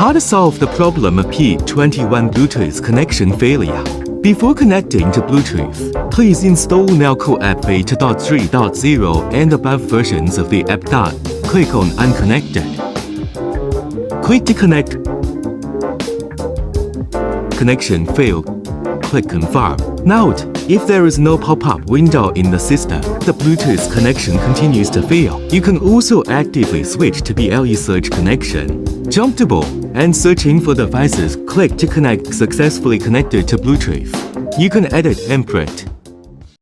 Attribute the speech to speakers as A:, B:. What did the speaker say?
A: How to solve the problem of P21 Bluetooth connection failure. Before connecting to Bluetooth, please install Nelko app Beta.3.0 and above versions of the app. Click on Unconnected. Click to connect. Connection failed. Click Confirm. Note, if there is no pop-up window in the system, the Bluetooth connection continues to fail. You can also actively switch to BLE search connection. Jump to both and searching for devices. Click to connect successfully connected to Bluetooth. You can edit and print.